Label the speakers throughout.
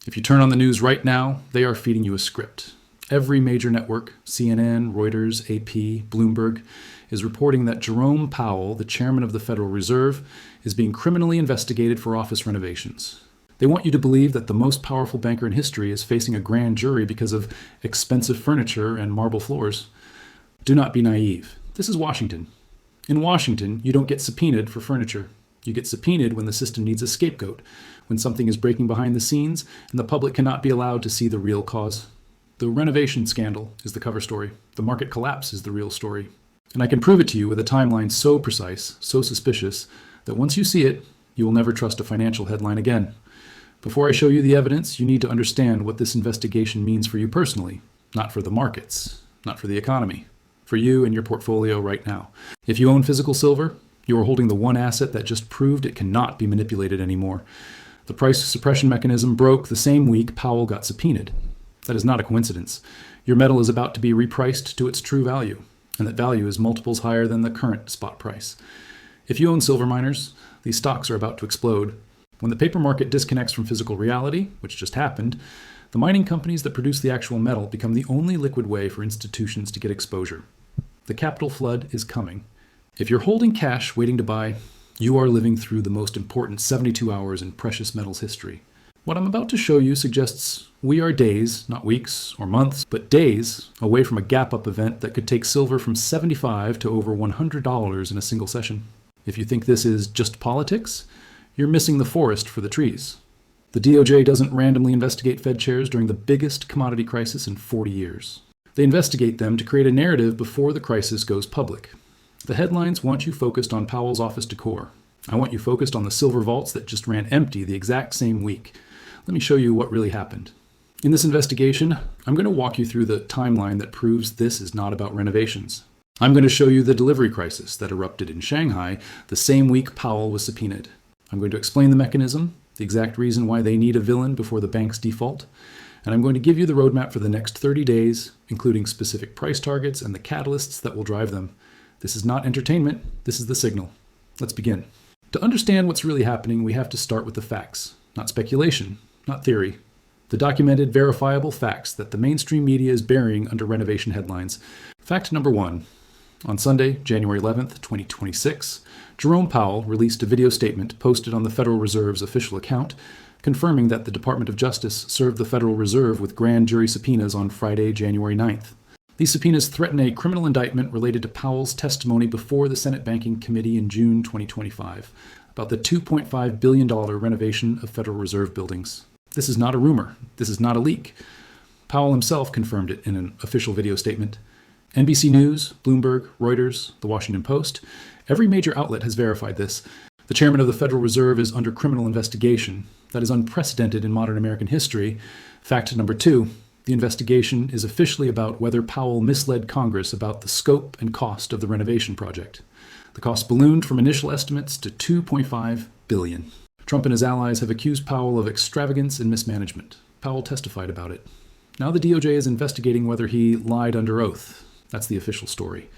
Speaker 1: If you turn on the news right now, they are feeding you a script. Every major network, CNN, Reuters, AP, Bloomberg, is reporting that Jerome Powell, the chairman of the Federal Reserve, is being criminally investigated for office renovations. They want you to believe that the most powerful banker in history is facing a grand jury because of expensive furniture and marble floors. Do not be naive. This is Washington. In Washington, you don't get subpoenaed for furniture. You get subpoenaed when the system needs a scapegoat, when something is breaking behind the scenes and the public cannot be allowed to see the real cause. The renovation scandal is the cover story. The market collapse is the real story. And I can prove it to you with a timeline so precise, so suspicious, that once you see it, you will never trust a financial headline again. Before I show you the evidence, you need to understand what this investigation means for you personally, not for the markets, not for the economy, for you and your portfolio right now. If you own physical silver, you are holding the one asset that just proved it cannot be manipulated anymore. The price suppression mechanism broke the same week Powell got subpoenaed. That is not a coincidence. Your metal is about to be repriced to its true value, and that value is multiples higher than the current spot price. If you own silver miners, these stocks are about to explode. When the paper market disconnects from physical reality, which just happened, the mining companies that produce the actual metal become the only liquid way for institutions to get exposure. The capital flood is coming. If you're holding cash waiting to buy, you are living through the most important 72 hours in precious metals history. What I'm about to show you suggests we are days, not weeks or months, but days away from a gap-up event that could take silver from $75 to over $100 in a single session. If you think this is just politics, you're missing the forest for the trees. The DOJ doesn't randomly investigate Fed chairs during the biggest commodity crisis in 40 years. They investigate them to create a narrative before the crisis goes public. The headlines want you focused on Powell's office decor. I want you focused on the silver vaults that just ran empty the exact same week. Let me show you what really happened. In this investigation, I'm going to walk you through the timeline that proves this is not about renovations. I'm going to show you the delivery crisis that erupted in Shanghai the same week Powell was subpoenaed. I'm going to explain the mechanism, the exact reason why they need a villain before the banks default, and I'm going to give you the roadmap for the next 30 days, including specific price targets and the catalysts that will drive them. This is not entertainment, this is the signal. Let's begin. To understand what's really happening, we have to start with the facts, not speculation, not theory. The documented, verifiable facts that the mainstream media is burying under renovation headlines. Fact number 1. On Sunday, January 11th, 2026, Jerome Powell released a video statement posted on the Federal Reserve's official account, confirming that the Department of Justice served the Federal Reserve with grand jury subpoenas on Friday, January 9th. These subpoenas threaten a criminal indictment related to Powell's testimony before the Senate Banking Committee in June 2025 about the $2.5 billion renovation of Federal Reserve buildings. This is not a rumor. This is not a leak. Powell himself confirmed it in an official video statement. NBC News, Bloomberg, Reuters, The Washington Post, every major outlet has verified this. The chairman of the Federal Reserve is under criminal investigation. That is unprecedented in modern American history. Fact number 2, the investigation is officially about whether Powell misled Congress about the scope and cost of the renovation project. The cost ballooned from initial estimates to $2.5 billion. Trump and his allies have accused Powell of extravagance and mismanagement. Powell testified about it. Now the DOJ is investigating whether he lied under oath. That's the official story.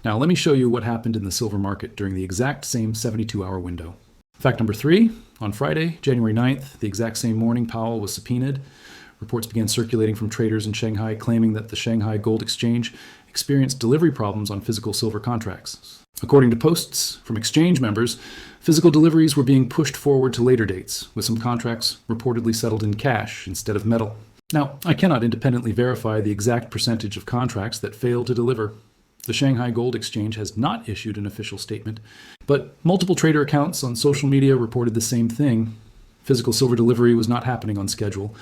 Speaker 1: Now let me show you what happened in the silver market during the exact same 72-hour window. Fact number 3, on Friday, January 9th, the exact same morning Powell was subpoenaed, reports began circulating from traders in Shanghai claiming that the Shanghai Gold Exchange experienced delivery problems on physical silver contracts. According to posts from exchange members, physical deliveries were being pushed forward to later dates, with some contracts reportedly settled in cash instead of metal. Now, I cannot independently verify the exact percentage of contracts that failed to deliver. The Shanghai Gold Exchange has not issued an official statement, but multiple trader accounts on social media reported the same thing. Physical silver delivery was not happening on schedule.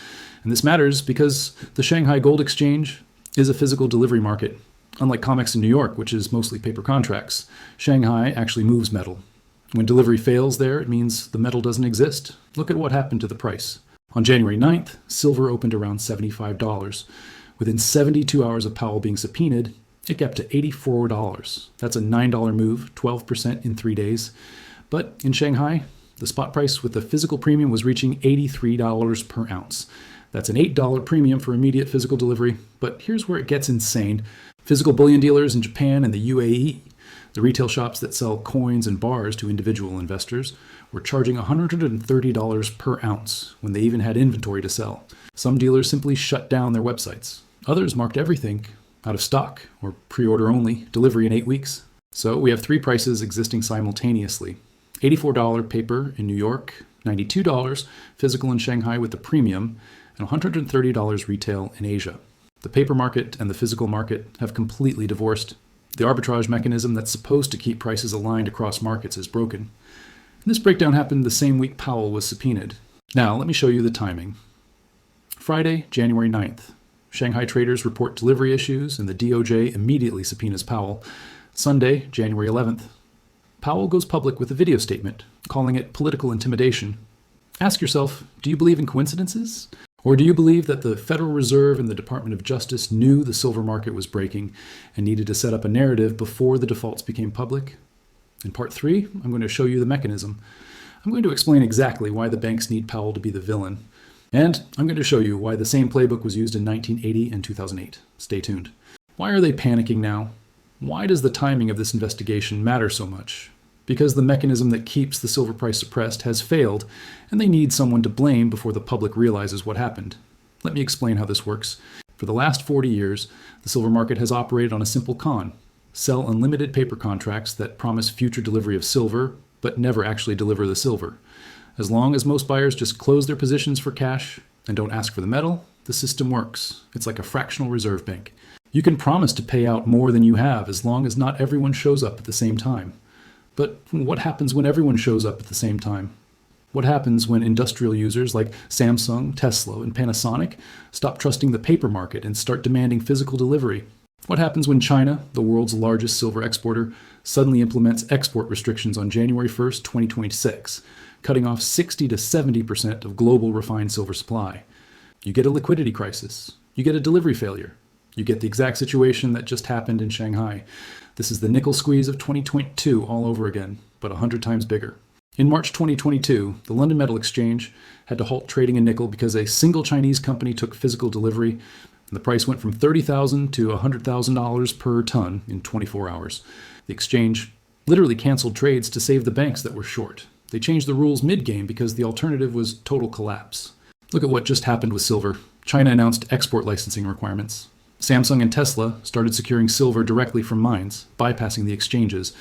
Speaker 1: And this matters because the Shanghai Gold Exchange is a physical delivery market. Unlike COMEX in New York, which is mostly paper contracts, Shanghai actually moves metal. When delivery fails there, it means the metal doesn't exist. Look at what happened to the price. On January 9th, silver opened around $75. Within 72 hours of Powell being subpoenaed, it gapped to $84. That's a $9 move, 12% in 3 days. But in Shanghai, the spot price with the physical premium was reaching $83 per ounce. That's an $8 premium for immediate physical delivery. But here's where it gets insane. Physical bullion dealers in Japan and the UAE The retail shops that sell coins and bars to individual investors were charging $130 per ounce when they even had inventory to sell. Some dealers simply shut down their websites. Others marked everything out of stock or pre-order only, delivery in 8 weeks. So we have 3 prices existing simultaneously. $84 paper in New York, $92 physical in Shanghai with the premium, and $130 retail in Asia. The paper market and the physical market have completely divorced. The arbitrage mechanism that's supposed to keep prices aligned across markets is broken. And this breakdown happened the same week Powell was subpoenaed. Now, let me show you the timing. Friday, January 9th. Shanghai traders report delivery issues and the DOJ immediately subpoenas Powell. Sunday, January 11th. Powell goes public with a video statement, calling it political intimidation. Ask yourself, do you believe in coincidences? Or do you believe that the Federal Reserve and the Department of Justice knew the silver market was breaking and needed to set up a narrative before the defaults became public? In part 3, I'm going to show you the mechanism. I'm going to explain exactly why the banks need Powell to be the villain. And I'm going to show you why the same playbook was used in 1980 and 2008. Stay tuned. Why are they panicking now? Why does the timing of this investigation matter so much? Because the mechanism that keeps the silver price suppressed has failed, and they need someone to blame before the public realizes what happened. Let me explain how this works. For the last 40 years, the silver market has operated on a simple con: sell unlimited paper contracts that promise future delivery of silver, but never actually deliver the silver. As long as most buyers just close their positions for cash and don't ask for the metal, the system works. It's like a fractional reserve bank. You can promise to pay out more than you have as long as not everyone shows up at the same time. But what happens when everyone shows up at the same time? What happens when industrial users like Samsung, Tesla, and Panasonic stop trusting the paper market and start demanding physical delivery? What happens when China, the world's largest silver exporter, suddenly implements export restrictions on January 1st, 2026, cutting off 60 to 70% of global refined silver supply? You get a liquidity crisis. You get a delivery failure. You get the exact situation that just happened in Shanghai. This is the nickel squeeze of 2022 all over again, but 100 times bigger. In March 2022, the London Metal Exchange had to halt trading in nickel because a single Chinese company took physical delivery, and the price went from $30,000 to $100,000 per ton in 24 hours. The exchange literally canceled trades to save the banks that were short. They changed the rules mid-game because the alternative was total collapse. Look at what just happened with silver. China announced export licensing requirements. Samsung and Tesla started securing silver directly from mines, bypassing the exchanges.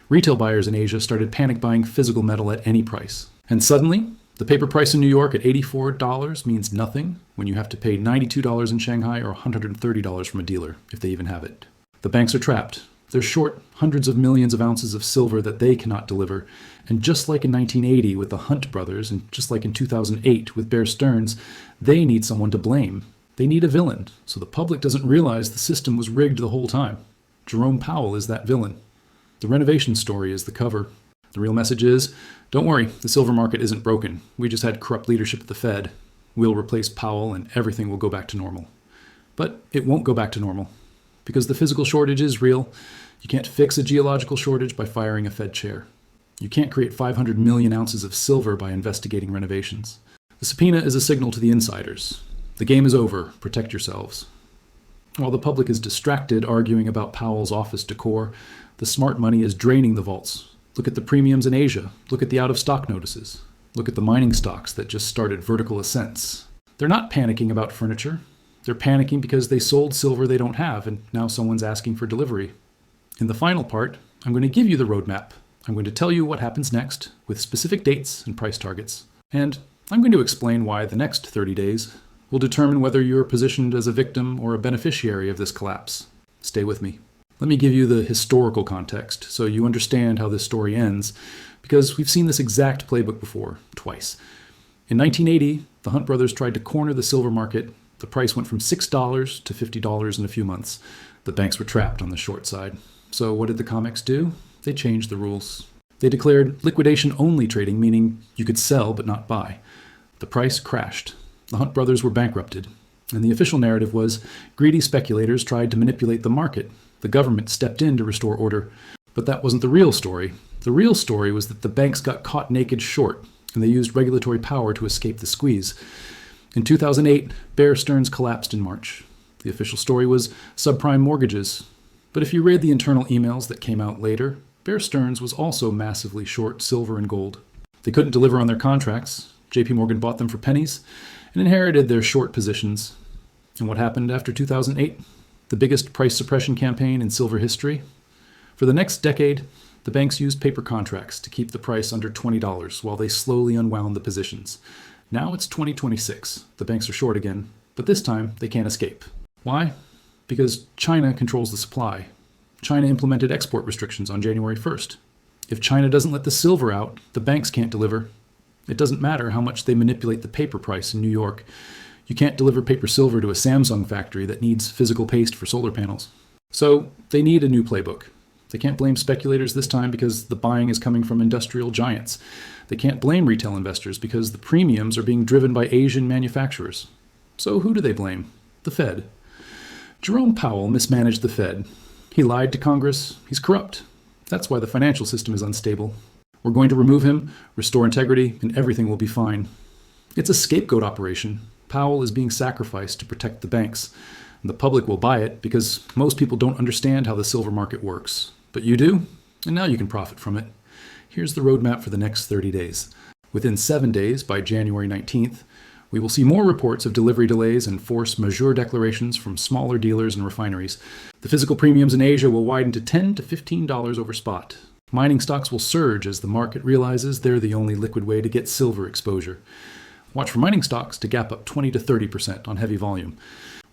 Speaker 1: Retail buyers in Asia started panic buying physical metal at any price. And suddenly, the paper price in New York at $84 means nothing when you have to pay $92 in Shanghai or $130 from a dealer, if they even have it. The banks are trapped. They're short hundreds of millions of ounces of silver that they cannot deliver. And just like in 1980 with the Hunt brothers, and just like in 2008 with Bear Stearns, they need someone to blame. They need a villain, so the public doesn't realize the system was rigged the whole time. Jerome Powell is that villain. The renovation story is the cover. The real message is, don't worry, the silver market isn't broken. We just had corrupt leadership at the Fed. We'll replace Powell and everything will go back to normal. But it won't go back to normal, because the physical shortage is real. You can't fix a geological shortage by firing a Fed chair. You can't create 500 million ounces of silver by investigating renovations. The subpoena is a signal to the insiders. The game is over. Protect yourselves. While the public is distracted arguing about Powell's office decor, the smart money is draining the vaults. Look at the premiums in Asia. Look at the out-of-stock notices. Look at the mining stocks that just started vertical ascents. They're not panicking about furniture. They're panicking because they sold silver they don't have, and now someone's asking for delivery. In the final part, I'm going to give you the roadmap. I'm going to tell you what happens next, with specific dates and price targets. And I'm going to explain why the next 30 days will determine whether you're positioned as a victim or a beneficiary of this collapse. Stay with me. Let me give you the historical context so you understand how this story ends, because we've seen this exact playbook before, twice. In 1980, the Hunt brothers tried to corner the silver market. The price went from $6 to $50 in a few months. The banks were trapped on the short side. So what did the COMEX do? They changed the rules. They declared liquidation-only trading, meaning you could sell but not buy. The price crashed. The Hunt brothers were bankrupted, and the official narrative was greedy speculators tried to manipulate the market. The government stepped in to restore order. But that wasn't the real story. The real story was that the banks got caught naked short, and they used regulatory power to escape the squeeze. In 2008, Bear Stearns collapsed in March. The official story was subprime mortgages. But if you read the internal emails that came out later, Bear Stearns was also massively short silver and gold. They couldn't deliver on their contracts. JP Morgan bought them for pennies and inherited their short positions. And what happened after 2008? The biggest price suppression campaign in silver history. For the next decade, the banks used paper contracts to keep the price under $20 while they slowly unwound the positions. Now it's 2026. The banks are short again, but this time they can't escape. Why? Because China controls the supply. China implemented export restrictions on January 1st. If China doesn't let the silver out, the banks can't deliver. It doesn't matter how much they manipulate the paper price in New York. You can't deliver paper silver to a Samsung factory that needs physical paste for solar panels. So they need a new playbook. They can't blame speculators this time because the buying is coming from industrial giants. They can't blame retail investors because the premiums are being driven by Asian manufacturers. So who do they blame? The Fed. Jerome Powell mismanaged the Fed. He lied to Congress. He's corrupt. That's why the financial system is unstable. We're going to remove him, restore integrity, and everything will be fine. It's a scapegoat operation. Powell is being sacrificed to protect the banks. And the public will buy it because most people don't understand how the silver market works. But you do, and now you can profit from it. Here's the roadmap for the next 30 days. Within 7 days, by January 19th, we will see more reports of delivery delays and force majeure declarations from smaller dealers and refineries. The physical premiums in Asia will widen to $10 to $15 over spot. Mining stocks will surge as the market realizes they're the only liquid way to get silver exposure. Watch for mining stocks to gap up 20 to 30% on heavy volume.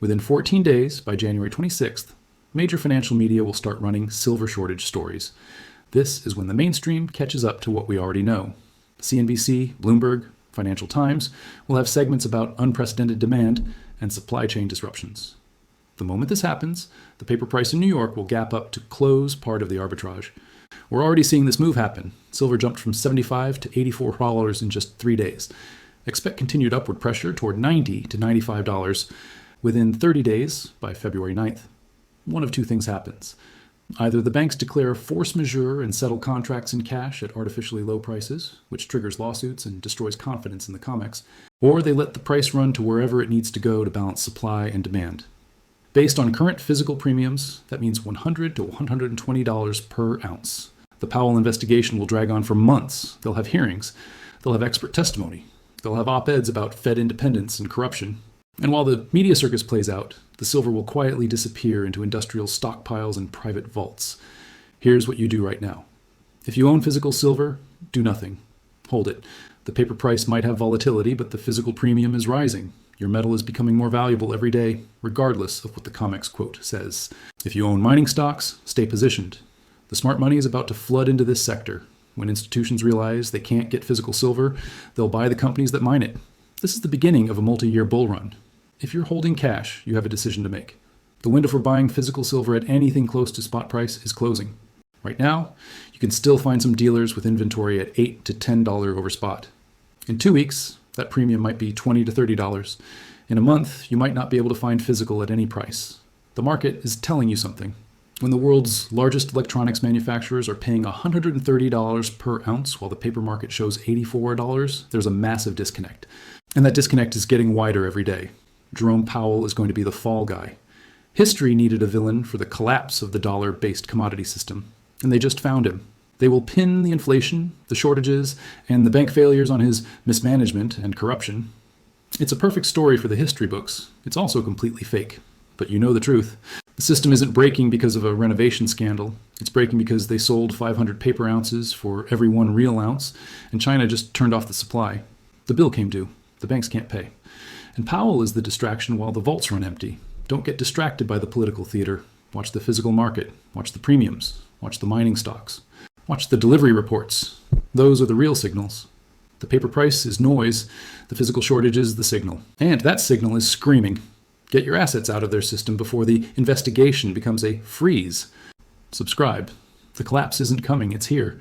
Speaker 1: Within 14 days, by January 26th, major financial media will start running silver shortage stories. This is when the mainstream catches up to what we already know. CNBC, Bloomberg, Financial Times will have segments about unprecedented demand and supply chain disruptions. The moment this happens, the paper price in New York will gap up to close part of the arbitrage. We're already seeing this move happen. Silver jumped from $75 to $84 in just 3 days. Expect continued upward pressure toward $90 to $95 within 30 days by February 9th. One of two things happens. Either the banks declare force majeure and settle contracts in cash at artificially low prices, which triggers lawsuits and destroys confidence in the COMEX, or they let the price run to wherever it needs to go to balance supply and demand. Based on current physical premiums, that means $100 to $120 per ounce. The Powell investigation will drag on for months. They'll have hearings. They'll have expert testimony. They'll have op-eds about Fed independence and corruption. And while the media circus plays out, the silver will quietly disappear into industrial stockpiles and private vaults. Here's what you do right now. If you own physical silver, do nothing. Hold it. The paper price might have volatility, but the physical premium is rising. Your metal is becoming more valuable every day, regardless of what the COMEX quote says. If you own mining stocks, stay positioned. The smart money is about to flood into this sector. When institutions realize they can't get physical silver, they'll buy the companies that mine it. This is the beginning of a multi-year bull run. If you're holding cash, you have a decision to make. The window for buying physical silver at anything close to spot price is closing. Right now, you can still find some dealers with inventory at $8 to $10 over spot. In 2 weeks, that premium might be $20 to $30. In a month, you might not be able to find physical at any price. The market is telling you something. When the world's largest electronics manufacturers are paying $130 per ounce while the paper market shows $84, there's a massive disconnect. And that disconnect is getting wider every day. Jerome Powell is going to be the fall guy. History needed a villain for the collapse of the dollar-based commodity system, and they just found him. They will pin the inflation, the shortages, and the bank failures on his mismanagement and corruption. It's a perfect story for the history books. It's also completely fake. But you know the truth. The system isn't breaking because of a renovation scandal. It's breaking because they sold 500 paper ounces for every 1 real ounce, and China just turned off the supply. The bill came due. The banks can't pay. And Powell is the distraction while the vaults run empty. Don't get distracted by the political theater. Watch the physical market. Watch the premiums. Watch the mining stocks. Watch the delivery reports. Those are the real signals. The paper price is noise. The physical shortage is the signal. And that signal is screaming. Get your assets out of their system before the investigation becomes a freeze. Subscribe. The collapse isn't coming. It's here.